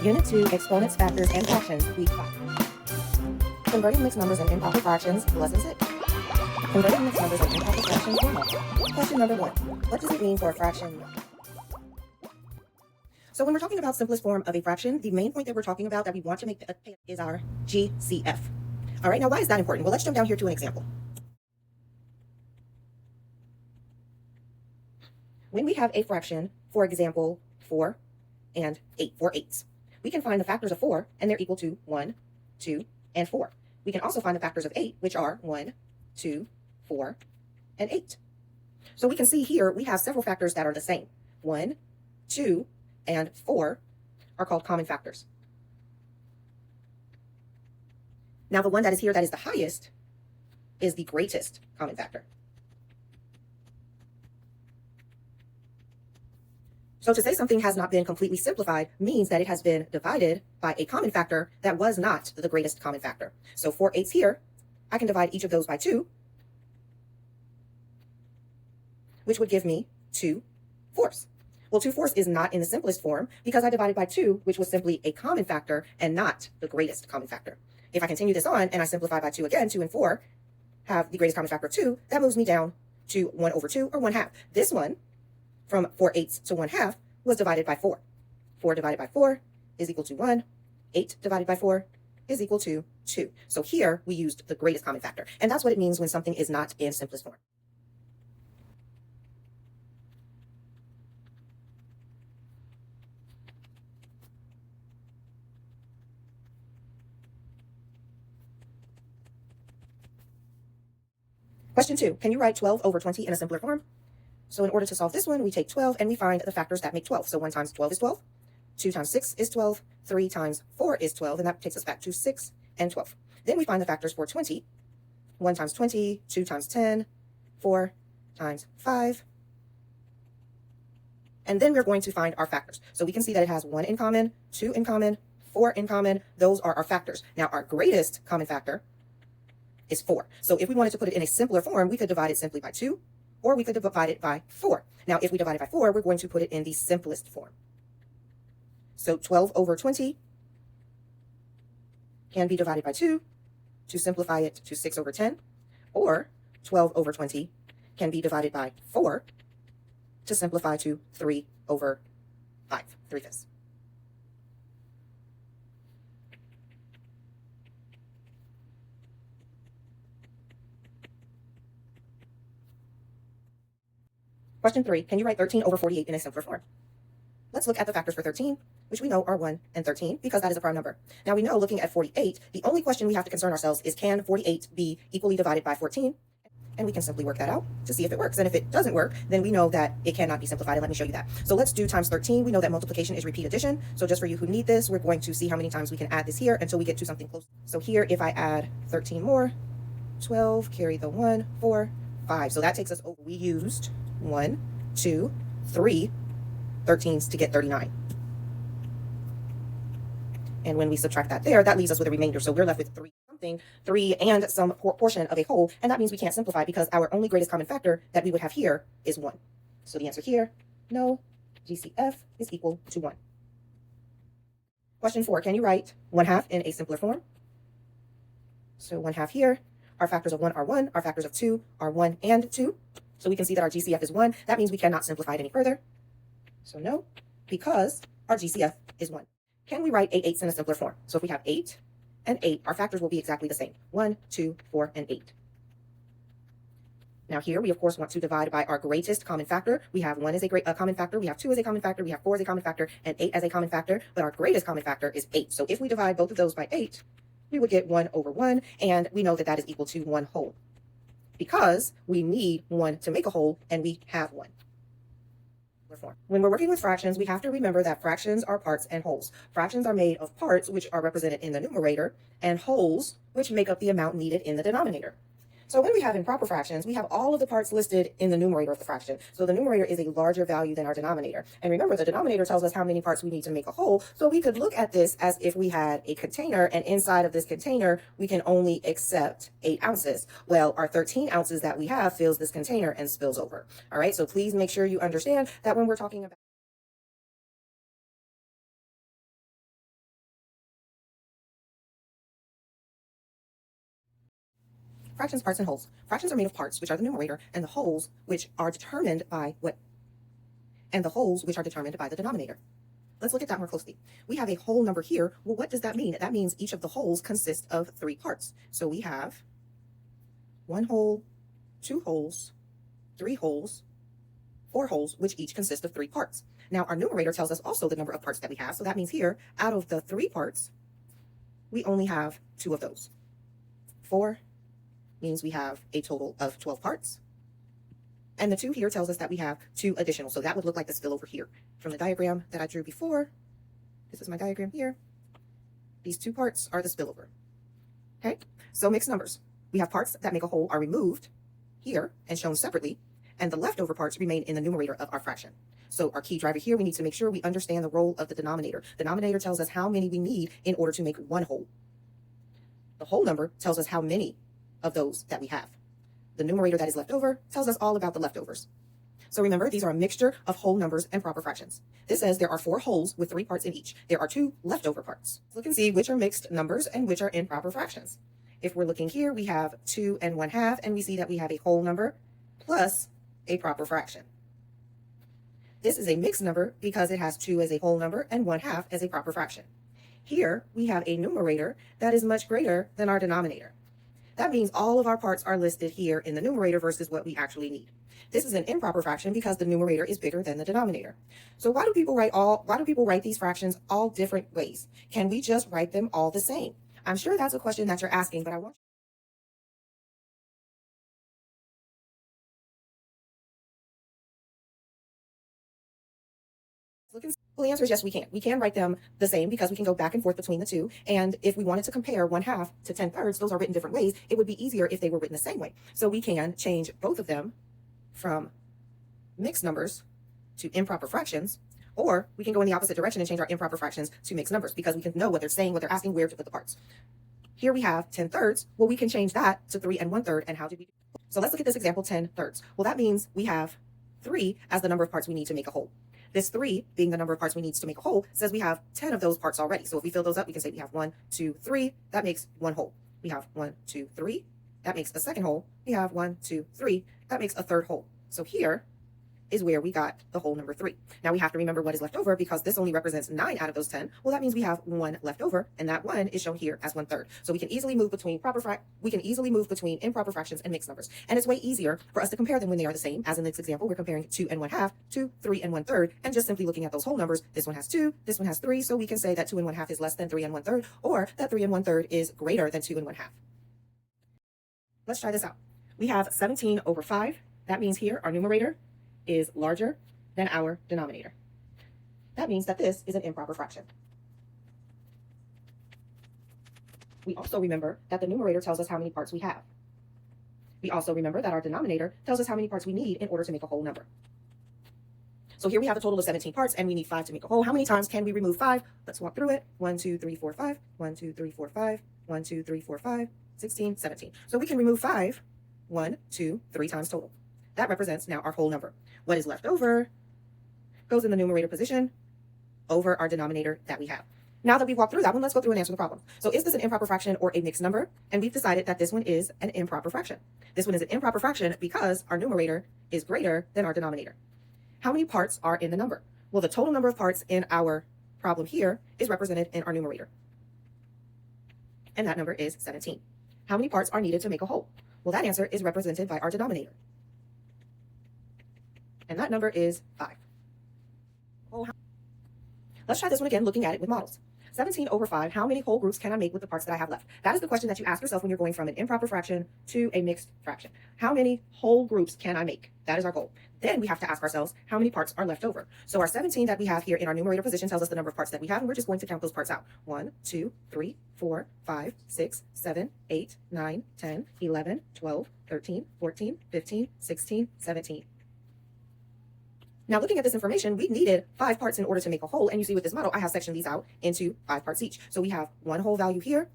Unit 2, Exponents, Factors, and Fractions, Week 5. Converting mixed numbers and improper fractions, Lesson 6. Converting mixed numbers and improper fractions, 1. Question number 1. What does it mean for a fraction? So when we're talking about simplest form of a fraction, the main point that we're talking about that we want to make is our GCF. All right, now why is that important? Well, let's jump down here to an example. When we have a fraction, for example, 4 and 8, 4 eighths, we can find the factors of 4, and they're equal to 1, 2, and 4. We can also find the factors of 8, which are 1, 2, 4, and 8. So we can see here we have several factors that are the same. 1, 2, and 4 are called common factors. Now the one that is here that is the highest is the greatest common factor. So to say something has not been completely simplified means that it has been divided by a common factor that was not the greatest common factor. So 4 eighths here, I can divide each of those by 2, which would give me 2 fourths. Well, 2 fourths is not in the simplest form because I divided by 2, which was simply a common factor and not the greatest common factor. If I continue this on and I simplify by 2 again, 2 and 4 have the greatest common factor of 2, that moves me down to 1 over 2 or 1/2. This one, from 4 eighths to 1/2, was divided by 4. 4 divided by 4 is equal to 1. 8 divided by 4 is equal to 2. So here we used the greatest common factor. And that's what it means when something is not in simplest form. Question 2. Can you write 12 over 20 in a simpler form? So in order to solve this one, we take 12 and we find the factors that make 12. So 1 times 12 is 12, 2 times 6 is 12, 3 times 4 is 12, and that takes us back to 6 and 12. Then we find the factors for 20. 1 times 20, 2 times 10, 4 times 5. And then we're going to find our factors. So we can see that it has 1 in common, 2 in common, 4 in common. Those are our factors. Now our greatest common factor is 4. So if we wanted to put it in a simpler form, we could divide it simply by 2, or we could divide it by 4. Now, if we divide it by 4, we're going to put it in the simplest form. So 12 over 20 can be divided by 2 to simplify it to 6 over 10, or 12 over 20 can be divided by 4 to simplify to 3 over 5, 3/5. Question 3, can you write 13 over 48 in a simpler form? Let's look at the factors for 13, which we know are 1 and 13, because that is a prime number. Now we know, looking at 48, the only question we have to concern ourselves is, can 48 be equally divided by 14? And we can simply work that out to see if it works. And if it doesn't work, then we know that it cannot be simplified. And let me show you that. So let's do times 13. We know that multiplication is repeat addition. So just for you who need this, we're going to see how many times we can add this here until we get to something close. So here, if I add 13 more, 12, carry the 1, 4, 5. So that takes us over. We used 1, 2, 3 13s to get 39. And when we subtract that there, that leaves us with a remainder. So we're left with 3 something, 3 and some portion of a whole. And that means we can't simplify because our only greatest common factor that we would have here is 1. So the answer here, no, GCF is equal to 1. Question 4, can you write 1/2 in a simpler form? So 1/2 here, our factors of 1 are 1, our factors of 2 are 1 and 2. So we can see that our GCF is 1. That means we cannot simplify it any further. So no, because our GCF is 1. Can we write 8 eighths in a simpler form? So if we have 8 and 8, our factors will be exactly the same. 1, 2, 4, and 8. Now here, we of course want to divide by our greatest common factor. We have 1 as a common factor, we have 2 as a common factor, we have 4 as a common factor, and 8 as a common factor, but our greatest common factor is 8. So if we divide both of those by 8, we would get 1 over 1, and we know that that is equal to 1 whole. Because we need 1 to make a whole, and we have 1. When we're working with fractions, we have to remember that fractions are parts and wholes. Fractions are made of parts, which are represented in the numerator, and wholes, which make up the amount needed in the denominator. So when we have improper fractions, we have all of the parts listed in the numerator of the fraction. So the numerator is a larger value than our denominator. And remember, the denominator tells us how many parts we need to make a whole. So we could look at this as if we had a container, and inside of this container, we can only accept 8 ounces. Well, our 13 ounces that we have fills this container and spills over. All right, so please make sure you understand that when we're talking about Fractions, parts, and wholes. Fractions are made of parts, which are the numerator, and the wholes, which are determined by the denominator. Let's look at that more closely. We have a whole number here. Well, what does that mean? That means each of the wholes consists of 3 parts. So we have 1 whole, 2 wholes, 3 wholes, 4 wholes, which each consist of 3 parts. Now, our numerator tells us also the number of parts that we have. So that means here, out of the 3 parts, we only have 2 of those. 4 means we have a total of 12 parts. And the 2 here tells us that we have 2 additional. So that would look like the spillover here. From the diagram that I drew before, this is my diagram here. These 2 parts are the spillover. Okay, so mixed numbers. We have parts that make a whole are removed here and shown separately, and the leftover parts remain in the numerator of our fraction. So our key driver here, we need to make sure we understand the role of the denominator. The denominator tells us how many we need in order to make 1 whole. The whole number tells us how many of those that we have. The numerator that is left over tells us all about the leftovers. So remember, these are a mixture of whole numbers and proper fractions. This says there are 4 wholes with 3 parts in each. There are 2 leftover parts. Look and see which are mixed numbers and which are improper fractions. If we're looking here, we have 2 and 1/2, and we see that we have a whole number plus a proper fraction. This is a mixed number because it has 2 as a whole number and 1/2 as a proper fraction. Here, we have a numerator that is much greater than our denominator. That means all of our parts are listed here in the numerator versus what we actually need. This is an improper fraction because the numerator is bigger than the denominator. So why do people write these fractions all different ways? Can we just write them all the same? I'm sure that's a question that you're asking, but I want well, the answer is yes, we can. We can write them the same because we can go back and forth between the 2. And if we wanted to compare 1/2 to 10/3, those are written different ways. It would be easier if they were written the same way. So we can change both of them from mixed numbers to improper fractions, or we can go in the opposite direction and change our improper fractions to mixed numbers because we can know what they're saying, what they're asking, where to put the parts. Here we have 10/3. Well, we can change that to 3 1/3. And how did we do? So let's look at this example, 10/3. Well, that means we have 3 as the number of parts we need to make a whole. This 3 being the number of parts we need to make a whole says we have 10 of those parts already. So if we fill those up, we can say we have 1, 2, 3. That makes 1 whole. We have 1, 2, 3. That makes a second whole. We have 1, 2, 3. That makes a third whole. So here is where we got the whole number 3. Now we have to remember what is left over because this only represents 9 out of those 10. Well, that means we have 1 left over, and that 1 is shown here as 1/3. So we can easily move between improper fractions and mixed numbers. And it's way easier for us to compare them when they are the same. As in this example, we're comparing 2 and 1/2 to 3 and 1/3, and just simply looking at those whole numbers. This one has 2, this one has 3, so we can say that 2 and 1/2 is less than 3 and 1/3, or that 3 and 1/3 is greater than 2 and 1/2. Let's try this out. We have 17 over 5. That means here our numerator is larger than our denominator. That means that this is an improper fraction. We also remember that the numerator tells us how many parts we have. We also remember that our denominator tells us how many parts we need in order to make a whole number. So here we have a total of 17 parts, and we need 5 to make a whole. How many times can we remove 5? Let's walk through it. 1, 2, 3, 4, 5. 1, 2, 3, 4, 5. 1, 2, 3, 4, 5. 16, 17. So we can remove 5 1, 2, 3 times total. That represents now our whole number. What is left over goes in the numerator position over our denominator that we have. Now that we've walked through that one, let's go through and answer the problem. So is this an improper fraction or a mixed number? And we've decided that this one is an improper fraction. This one is an improper fraction because our numerator is greater than our denominator. How many parts are in the number? Well, the total number of parts in our problem here is represented in our numerator. And that number is 17. How many parts are needed to make a whole? Well, that answer is represented by our denominator. And that number is 5. Let's try this one again, looking at it with models. 17 over 5, how many whole groups can I make with the parts that I have left? That is the question that you ask yourself when you're going from an improper fraction to a mixed fraction. How many whole groups can I make? That is our goal. Then we have to ask ourselves, how many parts are left over? So our 17 that we have here in our numerator position tells us the number of parts that we have, and we're just going to count those parts out. 1, 2, 3, 4, 5, 6, 7, 8, 9, 10, 11, 12, 13, 14, 15, 16, 17. Now, looking at this information, we needed 5 parts in order to make a whole. And you see with this model, I have sectioned these out into 5 parts each. So we have 1 whole value here,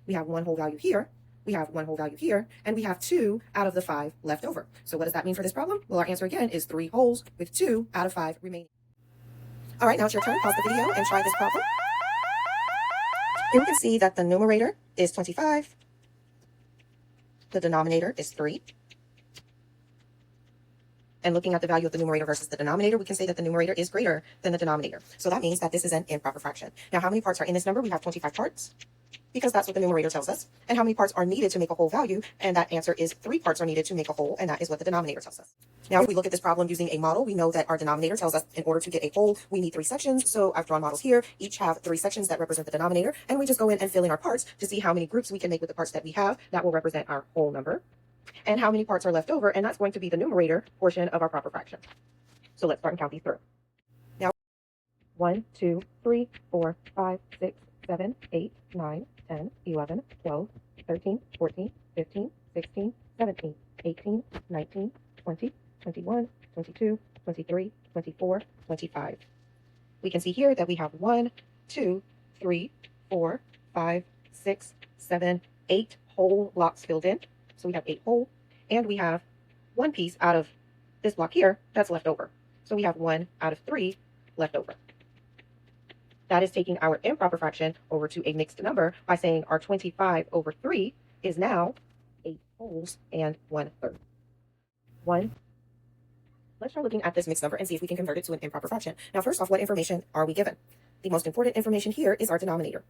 we have 1 whole value here, we have 1 whole value here, and we have 2 out of the 5 left over. So what does that mean for this problem? Well, our answer again is 3 wholes with 2 out of 5 remaining. All right, now it's your turn. Pause the video and try this problem. Here we can see that the numerator is 25 the denominator is 3. And looking at the value of the numerator versus the denominator, we can say that the numerator is greater than the denominator. So that means that this is an improper fraction. Now, how many parts are in this number? We have 25 parts, because that's what the numerator tells us. And how many parts are needed to make a whole value? And that answer is 3 parts are needed to make a whole, and that is what the denominator tells us. Now, if we look at this problem using a model, we know that our denominator tells us in order to get a whole, we need 3 sections. So I've drawn models here. Each have 3 sections that represent the denominator, and we just go in and fill in our parts to see how many groups we can make with the parts that we have. That will represent our whole number. And how many parts are left over, and that's going to be the numerator portion of our proper fraction. So let's start and count these through. Now, 1, 2, 3, 4, 5, 6, 7, 8, 9, 10, 11, 12, 13, 14, 15, 16, 17, 18, 19, 20, 21, 22, 23, 24, 25. We can see here that we have 1, 2, 3, 4, 5, 6, 7, 8 whole blocks filled in. So we have 8 whole, and we have 1 piece out of this block here that's left over. So we have 1 out of 3 left over. That is taking our improper fraction over to a mixed number by saying our 25 over 3 is now 8 wholes and 1/3. Let's try looking at this mixed number and see if we can convert it to an improper fraction. Now, first off, what information are we given? The most important information here is our denominator.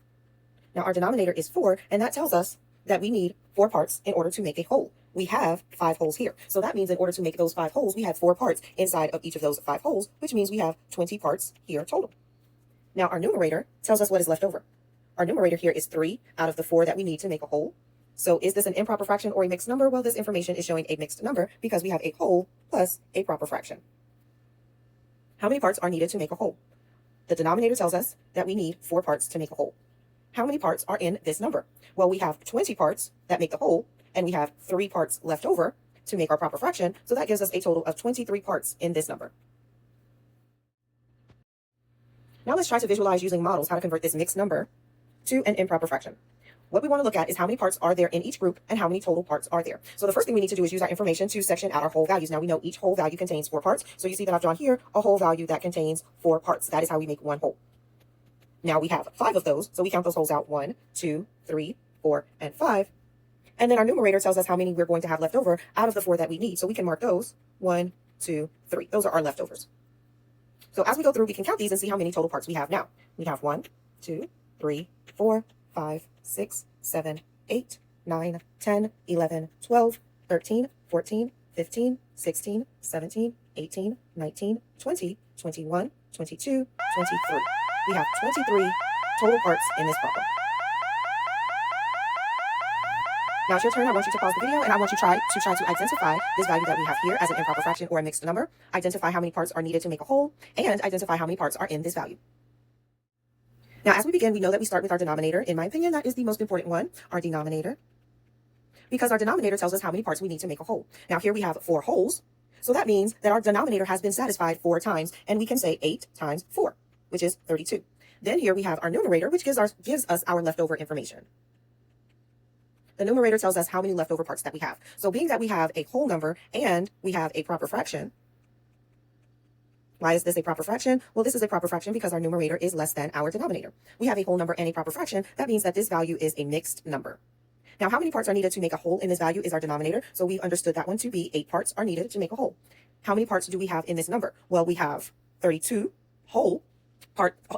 Now, our denominator is 4, and that tells us that we need 4 parts in order to make a whole. We have 5 holes here. So that means in order to make those 5 holes, we have 4 parts inside of each of those 5 holes, which means we have 20 parts here total. Now, our numerator tells us what is left over. Our numerator here is 3 out of the 4 that we need to make a whole. So is this an improper fraction or a mixed number? Well, this information is showing a mixed number because we have a whole plus a proper fraction. How many parts are needed to make a whole? The denominator tells us that we need 4 parts to make a whole. How many parts are in this number? Well, we have 20 parts that make the whole, and we have 3 parts left over to make our proper fraction. So that gives us a total of 23 parts in this number. Now let's try to visualize using models how to convert this mixed number to an improper fraction. What we want to look at is how many parts are there in each group and how many total parts are there. So the first thing we need to do is use our information to section out our whole values. Now we know each whole value contains 4 parts. So you see that I've drawn here a whole value that contains 4 parts. That is how we make one whole. Now we have 5 of those, so we count those holes out 1, 2, 3, 4, and 5. And then our numerator tells us how many we're going to have left over out of the 4 that we need. So we can mark those 1, 2, 3. Those are our leftovers. So as we go through, we can count these and see how many total parts we have now. We have 1, 2, 3, 4, 5, 6, 7, 8, 9, 10, 11, 12, 13, 14, 15, 16, 17, 18, 19, 20, 21, 22, 23. We have 23 total parts in this problem. Now it's your turn. I want you to pause the video and I want you to try to identify this value that we have here as an improper fraction or a mixed number. Identify how many parts are needed to make a whole and identify how many parts are in this value. Now, as we begin, we know that we start with our denominator. In my opinion, that is the most important one, our denominator, because our denominator tells us how many parts we need to make a whole. Now here we have 4 holes. So that means that our denominator has been satisfied 4 times, and we can say 8 times 4, which is 32. Then here we have our numerator, which gives us our leftover information. The numerator tells us how many leftover parts that we have. So being that we have a whole number and we have a proper fraction, why is this a proper fraction? Well, this is a proper fraction because our numerator is less than our denominator. We have a whole number and a proper fraction. That means that this value is a mixed number. Now, how many parts are needed to make a whole in this value is our denominator. So we've understood that one to be 8 parts are needed to make a whole. How many parts do we have in this number? Well, we have 32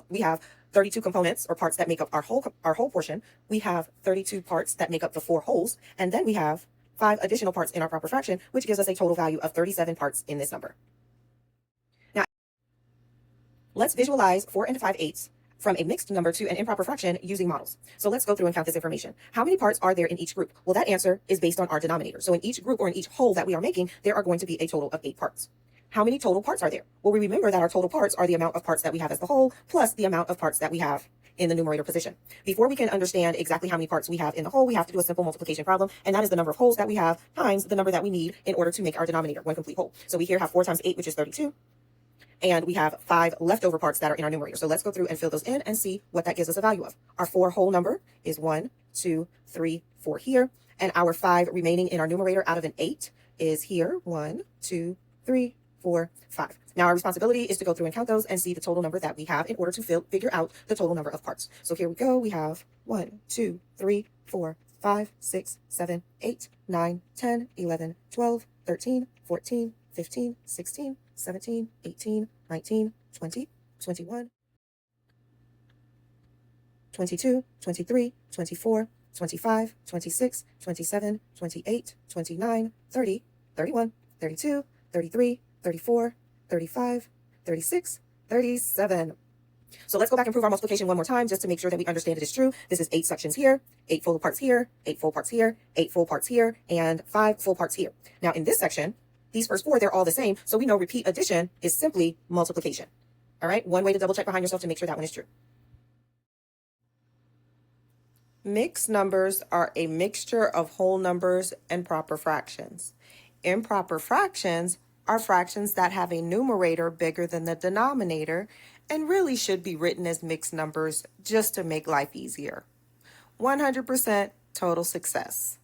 we have 32 components or parts that make up our whole portion. We have 32 parts that make up the 4 holes. And then we have 5 additional parts in our proper fraction, which gives us a total value of 37 parts in this number. Now, let's visualize 4 and 5/8 from a mixed number to an improper fraction using models. So let's go through and count this information. How many parts are there in each group? Well, that answer is based on our denominator. So in each group or in each whole that we are making, there are going to be a total of 8 parts. How many total parts are there? Well, we remember that our total parts are the amount of parts that we have as the whole plus the amount of parts that we have in the numerator position. Before we can understand exactly how many parts we have in the whole, we have to do a simple multiplication problem, and that is the number of holes that we have times the number that we need in order to make our denominator one complete whole. So we here have 4 times 8, which is 32, and we have 5 leftover parts that are in our numerator. So let's go through and fill those in and see what that gives us a value of. Our 4 whole number is 1, 2, 3, 4 here, and our 5 remaining in our numerator out of an 8 is here, 1, 2, 3, 4, 5. Now our responsibility is to go through and count those and see the total number that we have in order to figure out the total number of parts. So here we go. We have 1, 2, 3, 4, 5, 6, 7, 8, 9, 10, 11, 12, 13, 14, 15, 16, 17, 18, 19, 20, 21, 22, 23, 24, 25, 26, 27, 28, 29, 30, 31, 32, 33, 34, 35, 36, 37. So let's go back and prove our multiplication one more time just to make sure that we understand it is true. This is 8 sections here, 8 full parts here, 8 full parts here, 8 full parts here, and 5 full parts here. Now in this section, these first 4, they're all the same. So we know repeat addition is simply multiplication. All right, one way to double check behind yourself to make sure that one is true. Mixed numbers are a mixture of whole numbers and proper fractions. Improper fractions are fractions that have a numerator bigger than the denominator and really should be written as mixed numbers just to make life easier. 100% total success.